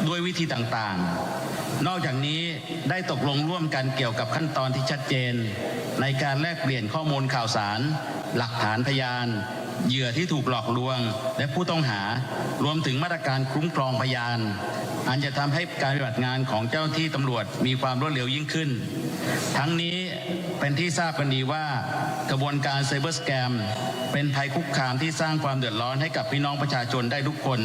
ด้วยวิธีต่างๆนอกจากนี้ได้ตกลงร่วมกันเกี่ยวกับขั้นตอนที่ชัดเจนในการแลกเปลี่ยนข้อมูลข่าวสารหลักฐานพยานเหยื่อที่ถูกหลอกลวงและผู้ต้องหารวมถึงมาตรการคุ้มครองพยานอันจะทำให้การปฏิบัติงานของเจ้าหน้าที่ตำรวจมีความรวดเร็วยิ่งขึ้นทั้งนี้เป็นที่ทราบกันดีว่ากระบวนการไซเบอร์สแกมเป็นภัยคุกคามที่สร้างความเดือดร้อนให้กับพี่น้องประชาชนได้ทุกคน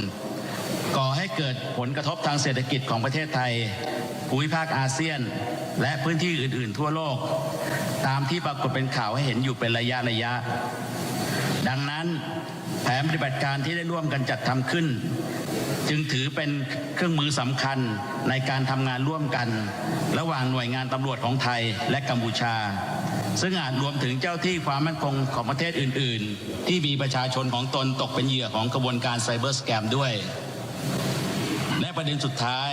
ก่อให้เกิดผลกระทบทางเศรษฐกิจของประเทศไทยภูมิภาคอาเซียนและพื้นที่อื่นๆทั่วโลกตามที่ปรากฏเป็นข่าวให้เห็นอยู่เป็นระยะดังนั้นแผนปฏิบัติการที่ได้ร่วมกันจัดทำขึ้นจึงถือเป็นเครื่องมือสำคัญในการทำงานร่วมกันระหว่างหน่วยงานตำรวจของไทยและกัมพูชาซึ่งอาจรวมถึงเจ้าที่ความมั่นคงของประเทศอื่นๆที่มีประชาชนของตนตกเป็นเหยื่อของกระบวนการไซเบอร์สแกมด้วยและประเด็นสุดท้าย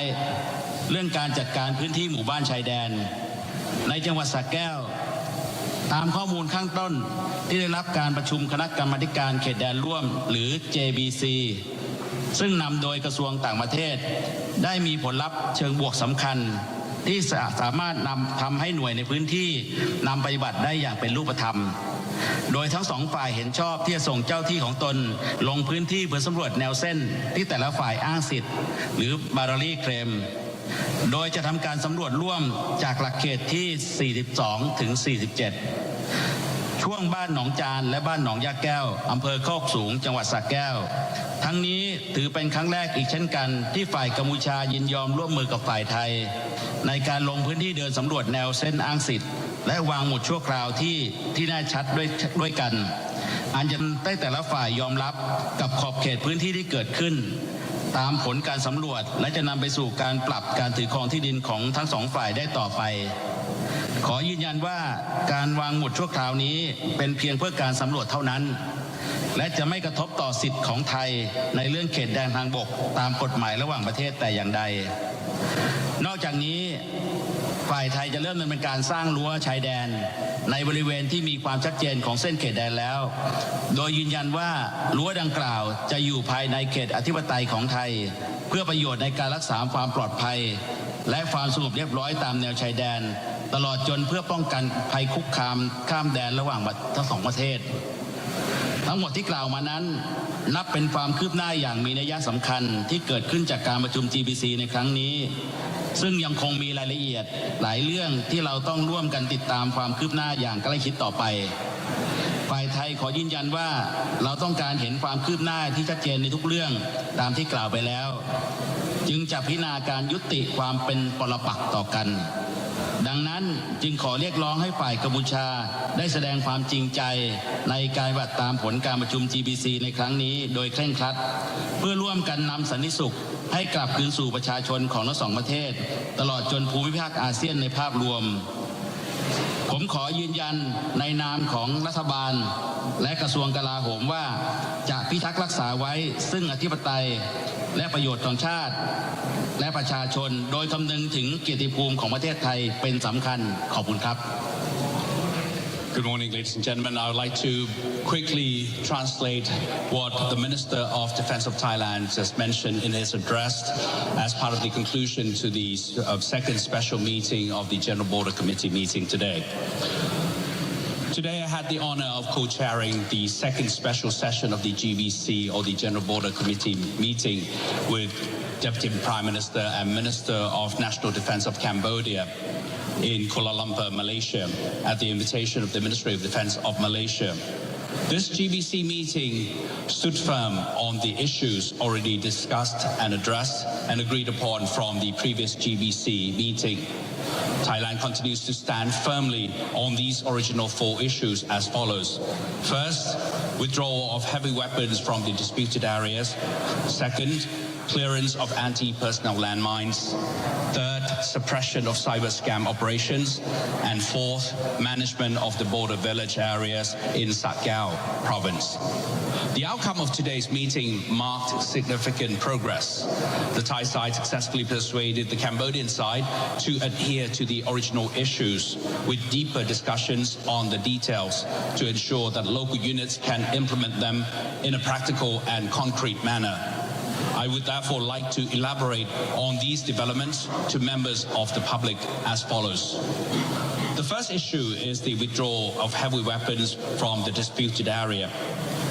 เรื่องการจัดการพื้นที่หมู่บ้านชายแดนในจังหวัดสระแก้วตามข้อมูลข้างต้นที่ได้รับการประชุมคณะกรรมาธิการเขตแดนร่วมหรือ GBC ซึ่งนำโดยกระทรวงต่างประเทศได้มีผลลัพธ์เชิงบวกสำคัญที่สามารถทำให้หน่วยในพื้นที่นำปฏิบัติได้อย่างเป็นรูปธรรมโดยทั้งสองฝ่ายเห็นชอบที่จะส่งเจ้าที่ของตนลงพื้นที่เพื่อสำรวจแนวเส้นที่แต่ละฝ่ายอ้างสิทธิ์หรือบารารีเคลมโดยจะทำการสำรวจร่วมจากหลักเขตที่ 42 ถึง 47 ช่วงบ้านหนองจานและบ้านหนองยาแก้วอำเภอโคกสูงจังหวัดสระแก้วทั้งนี้ถือเป็นครั้งแรกอีกเช่นกันที่ฝ่ายกัมพูชายินยอมร่วมมือกับฝ่ายไทยในการลงพื้นที่เดินสำรวจแนวเส้นอ้างสิทธิ์และวางหมุดชั่วคราวที่แน่ชัดด้วยกันอันจะได้แต่ละฝ่ายยอมรับกับขอบเขตพื้นที่ที่เกิดขึ้นตามผลการสำรวจและจะนำไปสู่การปรับการถือครองที่ดินของทั้งสองฝ่ายได้ต่อไปขอยืนยันว่าการวางหมุดชั่วคราวนี้เป็นเพียงเพื่อการสำรวจเท่านั้นและจะไม่กระทบต่อสิทธิ์ของไทยในเรื่องเขตแดนทางบกตามกฎหมายระหว่างประเทศแต่อย่างใดนอกจากนี้ฝ่ายไทยจะเริ่มดำเนินการสร้างรั้วชายแดนในบริเวณที่มีความชัดเจนของเส้นเขตแดนแล้วโดยยืนยันว่ารั้วดังกล่าวจะอยู่ภายในเขตอธิปไตยของไทยเพื่อประโยชน์ในการรักษาความปลอดภัยและความสงบเรียบร้อยตามแนวชายแดนตลอดจนเพื่อป้องกันภัยคุกคามข้ามแดนระหว่างทั้งสองประเทศทั้งหมดที่กล่าวมานั้นนับเป็นความคืบหน้าอย่างมีนัยสำคัญที่เกิดขึ้นจากการประชุม GBC ในครั้งนี้ซึ่งยังคงมีรายละเอียดหลายเรื่องที่เราต้องร่วมกันติดตามความคืบหน้าอย่างใกล้ชิดต่อไปฝ่ายไทยขอยืนยันว่าเราต้องการเห็นความคืบหน้าที่ชัดเจนในทุกเรื่องตามที่กล่าวไปแล้วจึงจะพิจารณาการยุติความเป็นปรปักษ์ต่อกันดังนั้นจึงขอเรียกร้องให้ฝ่ายกัมพูชาได้แสดงความจริงใจในการปฏิบัติตามผลการประชุม GBC ในครั้งนี้โดยเคร่งครัดเพื่อร่วมกันนำสันติสุขให้กลับคืนสู่ประชาชนของทั้งสองประเทศตลอดจนภูมิภาคอาเซียนในภาพรวมผมขอยืนยันในนามของรัฐบาลและกระทรวงกลาโหมว่าจะพิทักษ์รักษาไว้ซึ่งอธิปไตยและประโยชน์ของชาติและประชาชนโดยคำนึงถึงเกียรติภูมิของประเทศไทยเป็นสำคัญขอบคุณครับ Good morning, ladies and gentlemen. I would like to quickly translate what the Minister of Defence of Thailand just mentioned in his address as part of the conclusion to the second special meeting of the General Border Committee meeting today. Today, I had the honor of co-chairing the second special session of the GBC, or the General Border Committee meeting, with Deputy Prime Minister and Minister of National Defence of Cambodia in Kuala Lumpur, Malaysia, at the invitation of the Ministry of Defence of Malaysia. This GBC meeting stood firm on the issues already discussed and addressed and agreed upon from the previous GBC meeting. Thailand continues to stand firmly on these original four issues as follows. First, withdrawal of heavy weapons from the disputed areas. Second, clearance of anti-personnel landmines. Third, suppression of cyber scam operations. And fourth, management of the border village areas in Sakao province. The outcome of today's meeting marked significant progress. The Thai side successfully persuaded the Cambodian side to adhere to the original issues with deeper discussions on the details to ensure that local units can implement them in a practical and concrete manner. I would therefore like to elaborate on these developments to members of the public as follows. The first issue is the withdrawal of heavy weapons from the disputed area.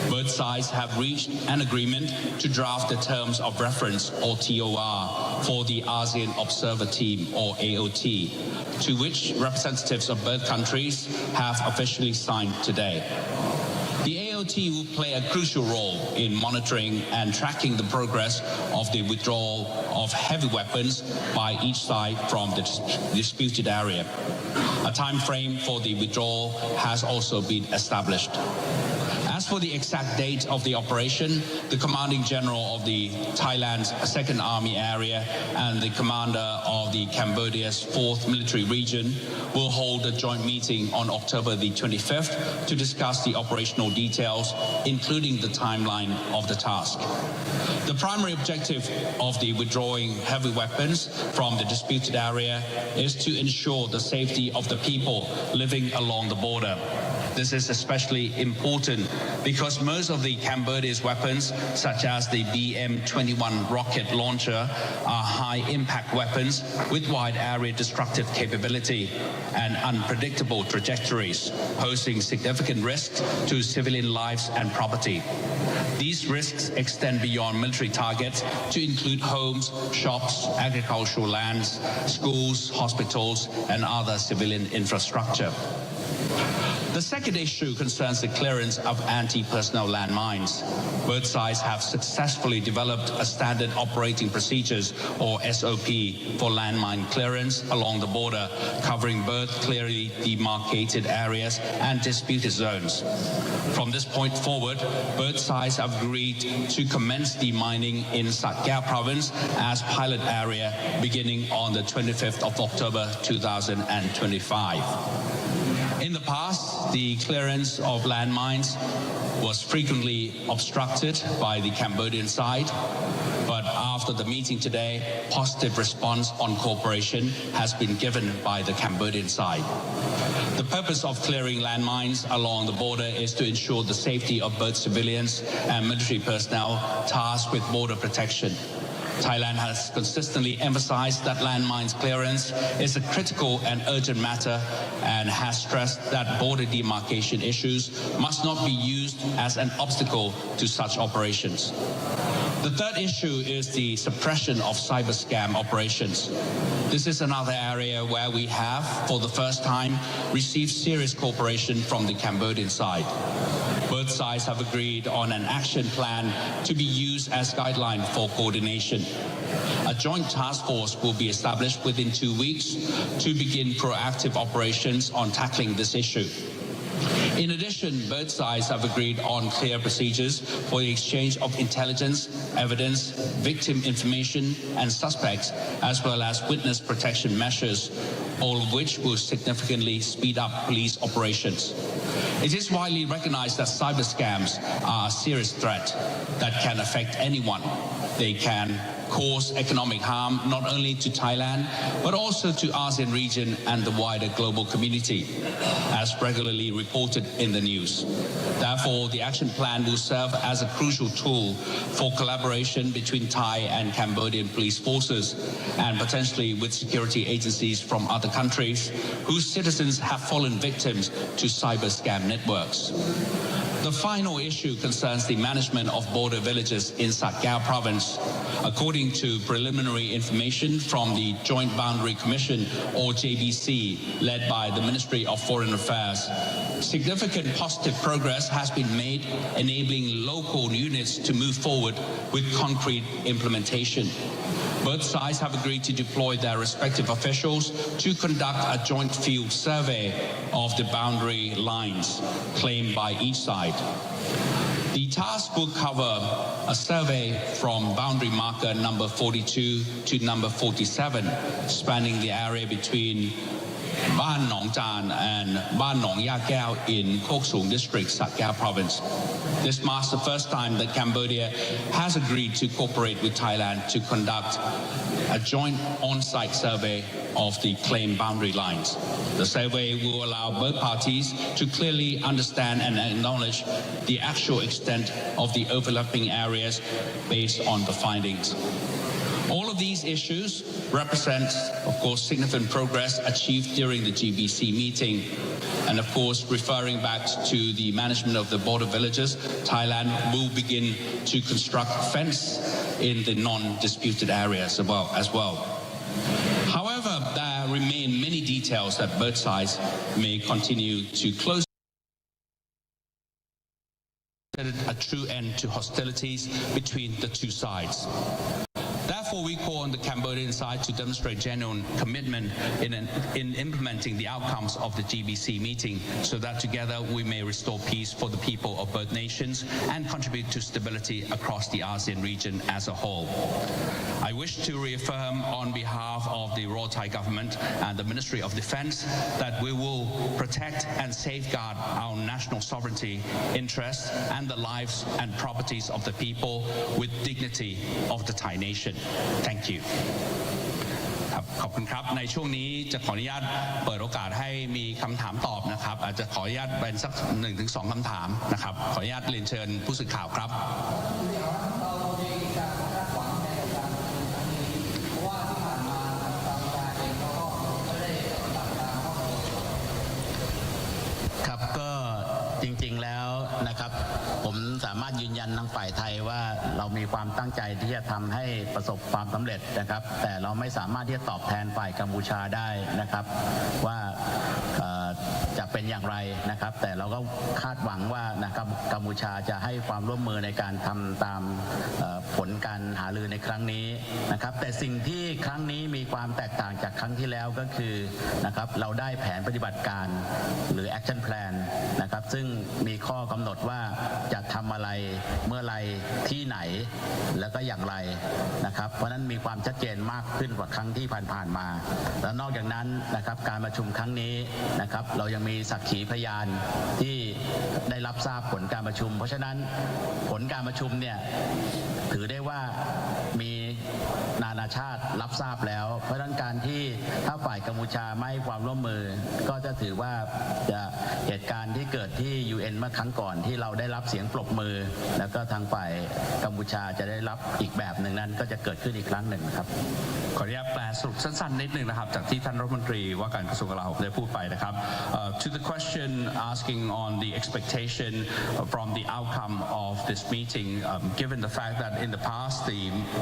Both sides have reached an agreement to draft the terms of reference or TOR for the ASEAN Observer Team or AOT, to which representatives of both countries have officially signed today. The AOT will play a crucial role in monitoring and tracking the progress of the withdrawal of heavy weapons by each side from the disputed area. A time frame for the withdrawal has also been established. As for the exact date of the operation, the Commanding General of the Thailand's 2nd Army Area and the Commander of the Cambodia's 4th Military Region will hold a joint meeting on October the 25th to discuss the operational details, including the timeline of the task. The primary objective of the withdrawing heavy weapons from the disputed area is to ensure the safety of the people living along the border. This is especially important because most of the Cambodia's weapons, such as the BM-21 rocket launcher, are high-impact weapons with wide area destructive capability and unpredictable trajectories, posing significant risks to civilian lives and property. These risks extend beyond military targets to include homes, shops, agricultural lands, schools, hospitals, and other civilian infrastructure. The second issue concerns the clearance of anti-personnel landmines. Both sides have successfully developed a standard operating procedures or SOP for landmine clearance along the border, covering both clearly demarcated areas and disputed zones. From this point forward, both sides have agreed to commence demining in Satkhya province as pilot area beginning on the 25th of October 2025. In the past, the clearance of landmines was frequently obstructed by the Cambodian side, but after the meeting today, positive response on cooperation has been given by the Cambodian side. The purpose of clearing landmines along the border is to ensure the safety of both civilians and military personnel tasked with border protection. Thailand has consistently emphasized that landmines clearance is a critical and urgent matter and has stressed that border demarcation issues must not be used as an obstacle to such operations. The third issue is the suppression of cyber scam operations. This is another area where we have, for the first time, received serious cooperation from the Cambodian side. Both sides have agreed on an action plan to be used as guideline for coordination. A joint task force will be established within 2 weeks to begin proactive operations on tackling this issue. In addition, both sides have agreed on clear procedures for the exchange of intelligence, evidence, victim information, and suspects, as well as witness protection measures, all of which will significantly speed up police operations. It is widely recognized that cyber scams are a serious threat that can affect anyone. They can cause economic harm not only to Thailand, but also to ASEAN region and the wider global community, as regularly reported in the news. Therefore, the action plan will serve as a crucial tool for collaboration between Thai and Cambodian police forces and potentially with security agencies from other countries whose citizens have fallen victims to cyber scam networks. The final issue concerns the management of border villages in Satkhya province. According to preliminary information from the Joint Boundary Commission, or JBC, led by the Ministry of Foreign Affairs, significant positive progress has been made, enabling local units to move forward with concrete implementation. Both sides have agreed to deploy their respective officials to conduct a joint field survey of the boundary lines claimed by each side. The task will cover a survey from boundary marker number 42 to number 47, spanning the area between Ban Nong Jan and Ban Nong Ya Kiao in Kok Sung District, Sa Kaeo Province. This marks the first time that Cambodia has agreed to cooperate with Thailand to conduct a joint on-site survey of the claimed boundary lines. The survey will allow both parties to clearly understand and acknowledge the actual extent of the overlapping areas based on the findings. All of these issues represent, of course, significant progress achieved during the GBC meeting. And of course, referring back to the management of the border villages, Thailand will begin to construct fence in the non-disputed areas as well. However, there remain many details that both sides may continue to close a true end to hostilities between the two sides. Therefore, we call on the Cambodian side to demonstrate genuine commitment in implementing the outcomes of the GBC meeting so that together we may restore peace for the people of both nations and contribute to stability across the ASEAN region as a whole. I wish to reaffirm on behalf of the Royal Thai government and the Ministry of Defence that we will protect and safeguard our national sovereignty, interests and the lives and properties of the people with dignity of the Thai nation. Thank you. ขอบคุณครับในช่วงนี้จะขออนุญาตเปิดโอกาสให้มีคำถามตอบนะครับอาจจะขออนุญาตเป็นสัก 1-2 คำถามนะครับขออนุญาตเรียนเชิญผู้สื่อข่าวครับครับก็จริงๆแล้วนะครับผมสามารถยืนยันทางฝ่ายไทยว่าเรามีความตั้งใจที่จะทำให้ประสบความสำเร็จนะครับแต่เราไม่สามารถที่จะตอบแทนฝ่ายกัมพูชาได้นะครับว่าจะเป็นอย่างไรนะครับแต่เราก็คาดหวังว่านะครับกัมพูชาจะให้ความร่วมมือในการทำตามผลการหารือในครั้งนี้นะครับแต่สิ่งที่ครั้งนี้มีความแตกต่างจากครั้งที่แล้วก็คือนะครับเราได้แผนปฏิบัติการหรือ action plan นะครับซึ่งมีข้อกำหนดว่าจะทำอะไรเมื่อไรที่ไหนแล้วก็อย่างไรนะครับเพราะนั้นมีความชัดเจนมากขึ้นกว่าครั้งที่ผ่านๆมาและนอกจากนั้นนะครับการประชุมครั้งนี้นะครับเรายังมีสักขีพยานที่ได้รับทราบผลการประชุมเพราะฉะนั้นผลการประชุมเนี่ยถือได้ว่ามีนานาชาติรับทราบแล้วเพราะฉะนั้นการที่ถ้าฝ่ายกัมพูชาไม่ให้ความร่วมมือก็จะถือว่าจะเหตุการณ์ที่เกิดที่ UN เมื่อครั้งก่อนที่เราได้รับเสียงปรบมือแล้วก็ทางฝ่ายกัมพูชาจะได้รับอีกแบบหนึ่งนั้นก็จะเกิดขึ้นอีกครั้งหนึ่งครับขออนุญาตแปลสรุปสั้นๆนิดนึงนะครับจากที่ท่านรัฐมนตรีว่าการกระทรวงกลาโหมได้พูดไปนะครับ To the question asking on the expectation from the outcome of this meeting given the fact that in the past the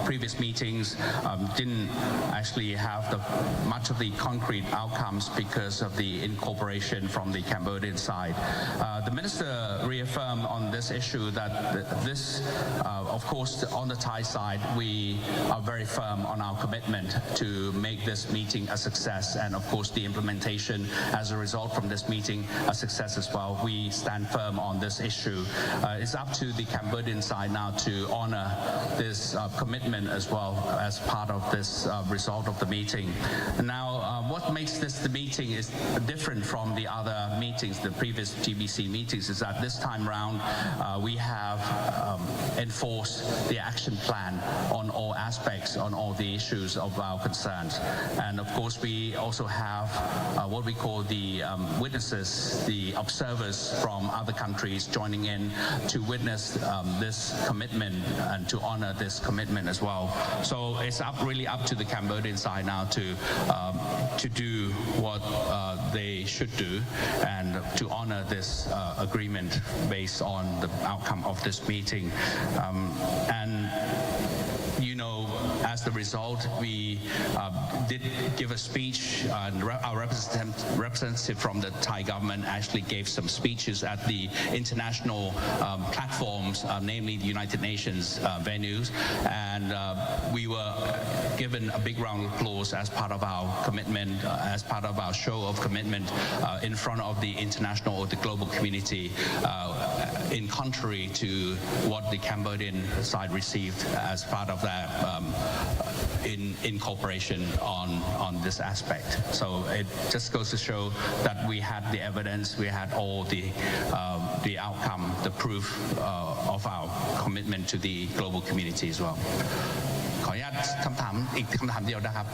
previous meetings didn't actually have much of the concrete outcomes because of the incorporation from the Cambodian side. The minister reaffirmed on this issue that this, of course, on the Thai side, we are very firm on our commitment to make this meeting a success and, of course, the implementation as a result from this meeting a success as well. We stand firm on this issue. It's up to the Cambodian side now to honor this commitment as well as part of this result of the meeting. Now, what makes the meeting is different from the other meetings, the previous GBC meetings, is that this time round we have enforced the action plan on all aspects, on all the issues of our concerns. And of course, we also have what we call the witnesses, the observers from other countries joining in to witness this commitment and to honor this commitment as well. So it's really up to the Cambodian side now to do what they should do and to honor this agreement based on the outcome of this meeting. And you know, as the result, we did give a speech. Our representative from the Thai government actually gave some speeches at the international platforms, namely the United Nations venues, and we were given a big round of applause as part of our commitment, as part of our show of commitment in front of the international or the global community, in contrary to what the Cambodian side received as part of that in cooperation on this aspect. So it just goes to show that we had the evidence, we had all the outcome, the proof of our commitment to the global community as well. ขออนุญาตคำถามอีกคำถามเดียวนะครับ